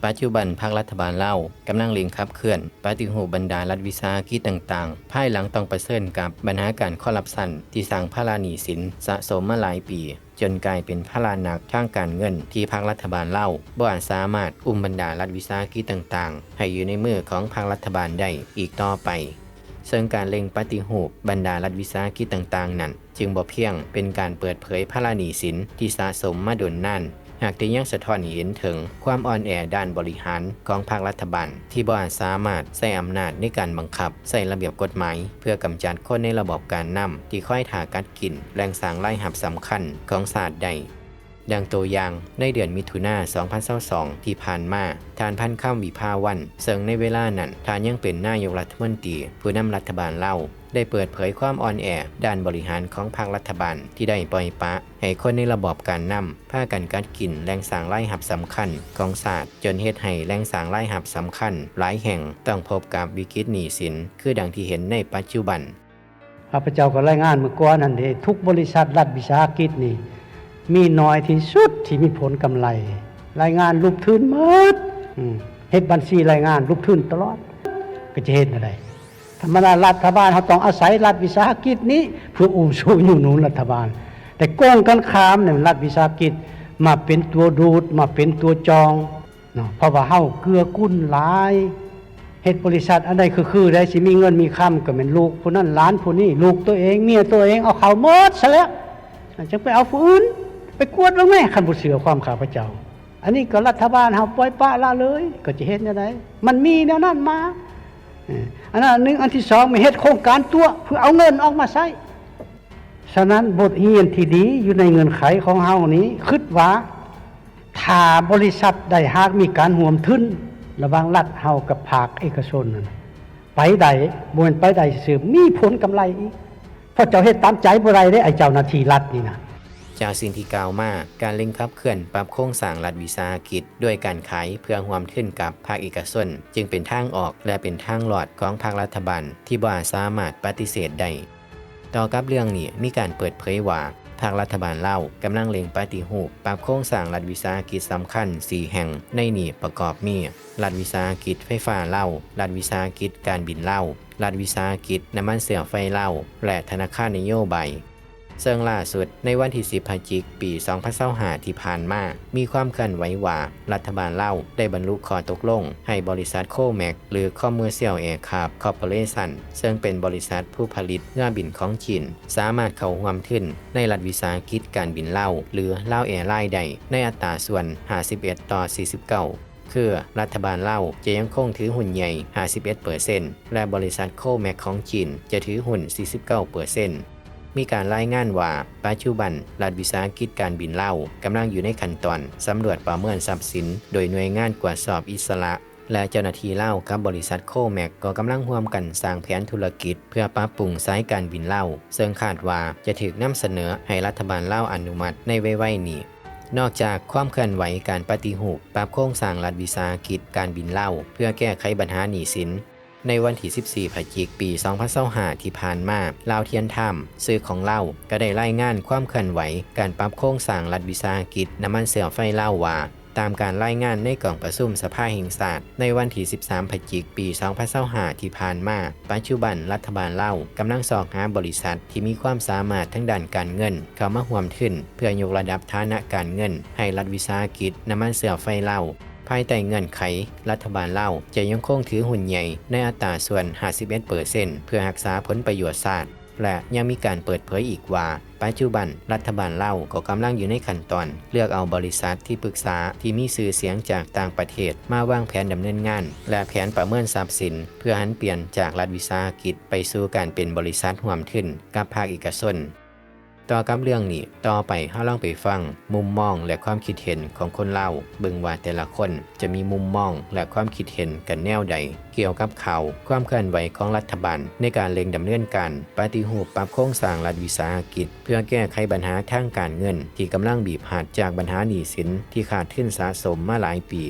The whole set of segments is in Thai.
ปัจจุบันภาครัฐบาลลาวกำลังเร่งขับเคลื่อนปฏิรูปบรรดารัฐวิสาหกิจต่างๆภายหลังต้องเผชิญกับปัญหาการคอร์รัปชันที่สร้างภาระหนี้สินสะสมมาหลายปีจนกลายเป็นภาระหนักทางการเงินที่ภาครัฐบาลลาวบ่อาจสามารถอุ้มบรรดารัฐวิสาหกิจต่างๆให้อยู่ในมือของภาครัฐบาลได้อีกต่อไปซึ่งการเร่งปฏิรูปบรรดารัฐวิสาหกิจต่างๆนั้นจึงบ่เพียงเป็นการเปิดเผยภาระหนี้สินที่สะสมมาโดนนานหากแต่ยังสะท้อนเห็นถึงความอ่อนแอด้านบริหารของภาครัฐบาลที่บ่อาจสามารถใช้อำนาจในการบังคับใช้ระเบียบกฎหมายเพื่อกำจัดคนในระบบการนำที่ค่อยถากัดกินแรงสร้างรายรับสำคัญของชาติได้ดังตัวอย่างในเดือนมิถุนายน 2022 ที่ผ่านมาท่านพันธุ์ค่ำวิภาวันซึ่งในเวลานั้นท่านยังเป็นนายกรัฐมนตรีผู้นำรัฐบาลลาวได้เปิดเผยความอ่อนแอด้านบริหารของภาครัฐบาลที่ได้ปล่อยปละให้คนในระบอบการนำพากันกัดกินแรงสร้างรายรับสำคัญของชาติจนเฮ็ดให้แรงสร้างรายรับสำคัญหลายแห่งต้องพบกับวิกฤตหนี้สินคือดังที่เห็นในปัจจุบันข้าพเจ้าก็รายงานเมื่อก่อนนั่นเด้ทุกบริษัทรัฐวิสาหกิจนี่มีน้อยที่สุดที่มีผลกำไรรายงานรูปทุนหมดเฮ็ดบัญชีรายงานรูปทุนตลอดก็จะเฮ็ดอะไรธรรมดารัฐบาลเขาต้องอาศัยรัฐวิสาหกิจนี้เพื่ออุ้มชูอยู่หนุนรัฐบาลแต่โกงกันข้ามเนี่ยรัฐวิสาหกิจมาเป็นตัวดูดมาเป็นตัวจองเนาะเพราะว่าเฮาเกื้อกูลหลายเฮ็ดบริษัทอันใดคือได้สิมีเงินมีค่ำก็เป็นลูกผู้นั้นหลานผู้นี้ลูกตัวเองเมียตัวเองเอาเข้าหมดซะแล้วจังไปเอาผู้อื่นไปกวดบ้างแม่คันบ่เชื่อความข้าพเจ้าอันนี้ก็รัฐบาลเฮาปล่อยปละละเลยก็จะเฮ็ดแนวใดมันมีแนวนั้นมาอันนั้นหนึ่งอันที่สองมีเฮ็ดโครงการตัวเพื่อเอาเงินออกมาใช้ฉะนั้นบทเรียนที่ดีอยู่ในเงื่อนไขของเฮานี้คิดว่าถ้าบริษัทได้หากมีการร่วมทุนระหว่างรัฐเฮากับภาคเอกชนนั่นไปได้บ่แม่นไปได้ซื่อมีผลกำไรอีกเพราะเจ้าเฮ็ดตามใจบ่ได้เด้ไอ้เจ้าหน้าที่รัฐนี่นะจากสิ่งที่กล่าวมาการเร่งขับเคลื่อนปรับโครงสร้างรัฐวิสาหกิจด้วยการขายเพื่อร่วมทุนกับภาคเอกชนจึงเป็นทางออกและเป็นทางรอดของภาครัฐบาลที่บ่อาจสามารถปฏิเสธได้ต่อกับเรื่องนี้มีการเปิดเผยว่าภาครัฐบาลลาวกำลังเร่งปฏิรูปปรับโครงสร้างรัฐวิสาหกิจสำคัญ4แห่งในนี้ประกอบมีรัฐวิสาหกิจไฟฟ้าลาวรัฐวิสาหกิจการบินลาวรัฐวิสาหกิจน้ำมันเสียไฟลาวและธนาคารนโยบายซึ่งล่าสุดในวันที่10 พฤศจิกายน ปี 2025 ที่ผ่านมามีความเคลื่อนไหวว่ารัฐบาลลาวได้บรรลุข้อตกลงให้บริษัทโคแม็กหรือ Commercial Aircraft Corporation ซึ่งเป็นบริษัทผู้ผลิตเรือบินของจีนสามารถเข้าร่วมทุนในรัฐวิสาหกิจการบินลาวหรือลาวแอร์ไลน์ได้ในอัตราส่วน 51:49คือรัฐบาลลาวจะยังคงถือหุ้นใหญ่ 51% และบริษัทโคแม็กของจีนจะถือหุ้น 49%มีการรายงานว่าปัจจุบันรัฐวิสาหกิจการบินลาวกำลังอยู่ในขั้นตอนสำรวจประเมินทรัพย์สินโดยหน่วยงานตรวจสอบอิสระและเจ้าหน้าที่ลาวกับบริษัทโคแม็กก็กำลังร่วมกันสร้างแผนธุรกิจเพื่อปรับปรุงสายการบินลาวซึ่งคาดว่าจะถูกนำเสนอให้รัฐบาลลาวอนุมัติในไวๆนี้นอกจากความเคลื่อนไหวการปฏิรูปปรับโครงสร้างรัฐวิสาหกิจการบินลาวเพื่อแก้ไขปัญหาหนี้สินในวันที่ 14 พฤศจิกายน ปี 2025 ที่ผ่านมาลาวเทียนไทม์สื่อของลาวก็ได้รายงานความเคลื่อนไหวการปรับโครงสร้างรัฐวิสาหกิจน้ำมันเสียไฟลาวว่าตามการรายงานในกล่องประชุมสภาแห่งชาติในวันที่ 13 พฤศจิกายน ปี 2025 ที่ผ่านมาปัจจุบันรัฐบาลลาวกำลังสอบหาบริษัทที่มีความสามารถทั้งด้านการเงินเข้ามาร่วมทุนเพื่อยกระดับฐานะการเงินให้รัฐวิสาหกิจน้ำมันเสียไฟลาวภายใต้เงื่อนไขรัฐบาลลาวจะยังคงถือหุ้นใหญ่ในอัตราส่วน 51% เพื่อรักษาผลประโยชน์ชาติและยังมีการเปิดเผยอีกว่าปัจจุบันรัฐบาลลาวก็กำลังอยู่ในขั้นตอนเลือกเอาบริษัทที่ปรึกษาที่มีชื่อเสียงจากต่างประเทศมาวางแผนดำเนินงานและแผนประเมินทรัพย์สินเพื่อหันเปลี่ยนจากรัฐวิสาหกิจไปสู่การเป็นบริษัทร่วมทุนกับภาคเอกชนต่อกับเรื่องนี้ต่อไปเฮาลองไปฟังมุมมองและความคิดเห็นของคนลาวเบิ่งว่าแต่ละคนจะมีมุมมองและความคิดเห็นกันแนวใดเกี่ยวกับข่าวความเคลื่อนไหวของรัฐบาลในการเร่งดำเนินการปฏิรูปปรับโครงสร้างรัฐวิสาหกิจเพื่อแก้ไขปัญหาทางการเงินที่กำลังบีบหัดจากปัญหาหนี้สินที่ขาดทุนสะสมมาหลายปี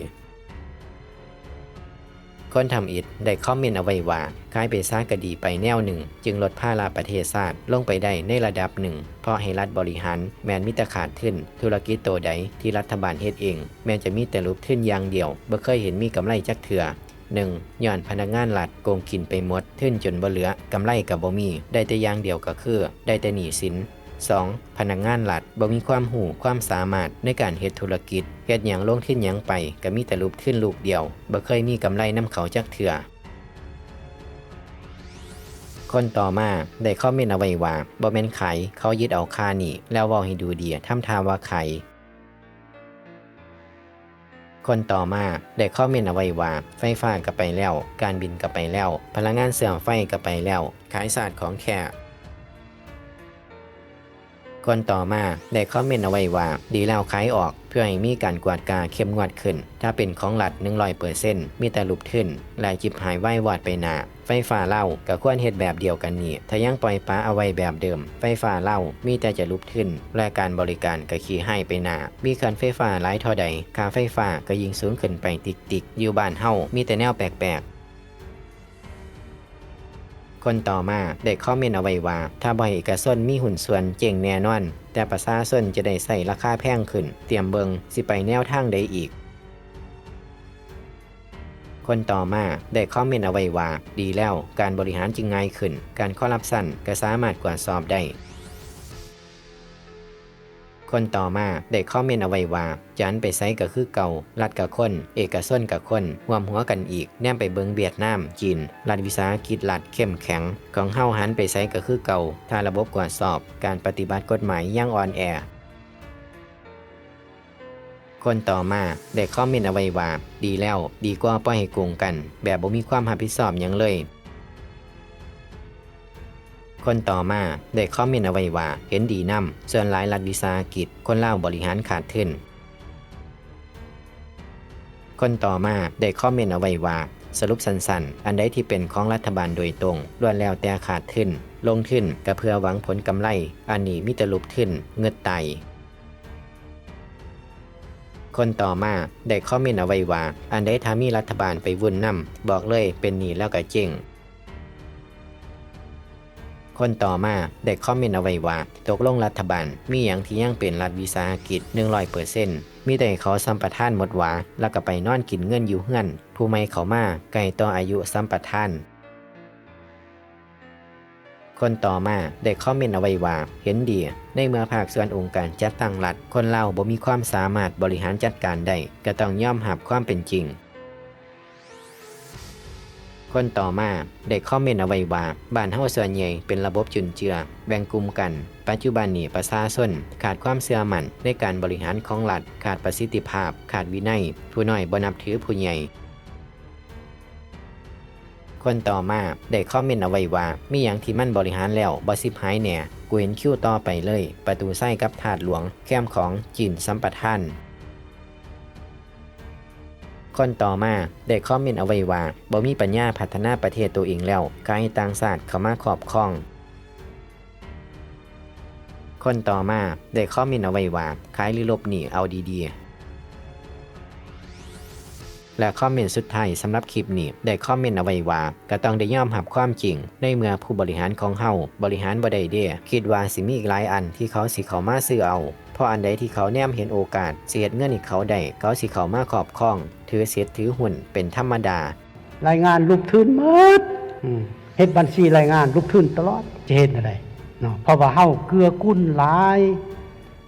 คนทำอิฐได้คอมเมนต์เอาไว้ว่าขายไปซะก็ดีไปแนวหนึ่งจึงลดภาระประเทศชาติลงไปได้ในระดับหนึ่งเพราะให้รัฐบริหารแม้นมีแต่ขาดทุนธุรกิจโตใดที่รัฐบาลเฮ็ดเองแม้นจะมีแต่รูปทุนอย่างเดียวบ่เคยเห็นมีกำไรจักเทื่อ1. ย้อนพนักงานรัฐโกงกินไปหมดทุนจนบ่เหลือกำไรก็บ่มีได้แต่อย่างเดียวก็คือได้แต่หนี้สิน 2. พนักงานรัฐบ่มีความรู้ความสามารถในการเฮ็ดธุรกิจเฮ็ดหยังลงทุนหยังไปก็มีแต่รูปทุนลูกเดียวบ่เคยมีกำไรนำเขาจักเทื่อคนต่อมาได้คอมเมนต์เอาไว้ว่าบ่แม่นขายเขายึดเอาค่านี่แล้วเว้าให้ดูดีทำท่าว่าขายคนต่อมาได้คอมเมนต์เอาไว้ว่าไฟฟ้าก็ไปแล้วการบินก็ไปแล้วพลังงานเสื่อมไฟก็ไปแล้วขายศาสตร์ของแค่คนต่อมาได้คอมเมนต์เอาไว้ว่าดีแล้วขายออกเพื่อให้มีการกวาดกาเข้มงวดขึ้นถ้าเป็นของรัฐ 100% มีแต่รูปทุนและจิบหายไว้วอดไปหน้าไฟฟ้าเล่าก็ควรเฮ็ดแบบเดียวกันนี่ถ้ายังปล่อยปละเอาไว้แบบเดิมไฟฟ้าเล่ามีแต่จะรูปทุนและการบริการก็ขี้ให้ไปหน้ามีการไฟฟ้าหลายเท่าใดค่าไฟฟ้าก็ยิ่งสูงขึ้นไปติ๊กๆอยู่บ้านเฮามีแต่แนวแปลกๆคนต่อมาได้คอมเมนต์เอาไว้ว่าถ้าบ่ให้เอกชนมีหุ้นส่วนเจ๊งแน่นอนแต่ประชาชนจะได้ใส่ราคาแพงขึ้นเตรียมเบิงสิไปแนวทางใดอีกคนต่อมาได้คอมเมนต์เอาไว้ว่าดีแล้วการบริหารจึงง่ายขึ้นการคอร์รัปชันก็สามารถตรวจสอบได้คนต่อมาได้คอมเมนต์เอาไว้ว่าจันไปไซก็คือเก่ารัฐกับคนเอกชนกับคนร่วมหัวกันอีกแนมไปเบิงเวียดนามจีนรัฐวิสาหกิจรัฐเข้มแข็งของเฮาหันไปไซก็คือเก่าถ้าระบบตรวจสอบการปฏิบัติกฎหมายยังอ่อนแอคนต่อมาได้คอมเมนต์เอาไว้ว่าดีแล้วดีกว่าปล่อยให้โกงกันแบบบ่มีความรับผิดชอบหยังเลยคนต่อมาได้คอมเมนต์เอาไว้ว่าเห็นดีนำส่วนหลายรัฐวิสาหกิจคนลาวบริหารขาดทุนคนต่อมาได้คอมเมนต์เอาไว้ว่าสรุปสั้นๆอันใดที่เป็นของรัฐบาลโดยตรงล้วนแล้วแต่ขาดทุนลงทุนก็เพื่อหวังผลกำไรอันนี้มีแต่รูปทุนเงิดไตคนต่อมาได้คอมเมนต์เอาไว้ว่าอันใดถ้ามีรัฐบาลไปวุ่นนำบอกเลยเป็นหนี้แล้วก็เจ๊งคนต่อมาได้คอมเมนต์เอาไว้ว่าตกลงรัฐบาลมีหยังที่ยังเป็นรัฐวิสาหกิจ 100% มีแต่เขาสัมปทานหมดหวาแล้วก็ไปนอนกินเงินอยู่เฮือนผู้ใหม่เข้ามาใกล้ต่ออายุสัมปทานคนต่อมาได้คอมเมนต์เอาไว้ว่าเห็นดีในเมื่อภาคส่วนองค์การจัดตั้งรัฐคนลาวบ่มีความสามารถบริหารจัดการได้ก็ต้องยอมรับความเป็นจริงคนต่อมาได้คอมเมนต์เอาไว้ว่าบ้านเฮาส่วนใหญ่เป็นระบบจุนเจือแบ่งกลุ่มกันปัจจุบันนี้ประชาชนขาดความเชื่อมั่นในการบริหารของรัฐขาดประสิทธิภาพขาดวินัยผู้น้อยบ่นับถือผู้ใหญ่คนต่อมาได้คอมเมนต์เอาไว้ว่ามีหยังที่มันบริหารแล้วบ่สิบหายแหน่กูเห็นคิวต่อไปเลยประตูไส้กับถาดหลวงแคมของจีนสัมปทานคนต่อมาได้คอมเมนต์เอาไว้ว่าบ่มีปัญญาพัฒนาประเทศตัวเองแล้วขายให้ต่างชาติเข้ามาครอบครองคนต่อมาได้คอมเมนต์เอาไว้ว่าขายหรือลบหนี้เอาดีๆและคอมเมนต์สุดท้ายสำหรับคลิปนี้ได้คอมเมนต์เอาไว้ว่าก็ต้องได้ยอมรับความจริงในเมื่อผู้บริหารของเฮาบริหารบ่ได้เด้คิดว่าสิมีอีกหลายอันที่เขาสิเข้ามาซื้อเอาเพราะอันใดที่เขาแนมเห็นโอกาสสิเฮ็ดเงินให้เขาได้เขาสิเข้ามาครอบครองถือสิทธิ์ถือหุ้นเป็นธรรมดาร ายงานลูกทุนหมดเฮ็ดบัญชีรายงานลูกทุนตลอดจะเฮ็ดอะไรเนาะเพราะว่าเฮาเกื้อกูลหลาย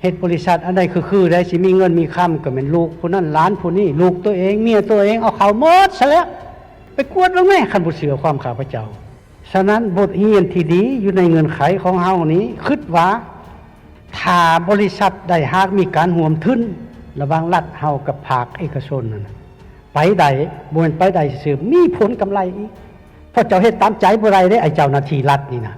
เฮ็ดบริษัทอันใดคือได้สิมีเงินมีคำก็เป็นลูกผู้นั้นหลานผู้นี้ลูกตัวเองเมียตัวเองเอาเขาหมดซะแล้วไปกวดบ้างแม่คันบ่เชื่อความข้าพเจ้าฉะนั้นบทเรียนที่ดีอยู่ในเงื่อนไขของเฮานี้คิดว่าถ้าบริษัทได้หากมีการร่วมทุนระหว่างรัฐเฮากับภาคเอกชนนั่นไปได้บ่แม่นไปได้ซื่อมีผลกำไรอีกเพราะเจ้าเฮ็ดตามใจบ่ได้เด้ไอ้เจ้าหน้าที่รัฐนี่นะ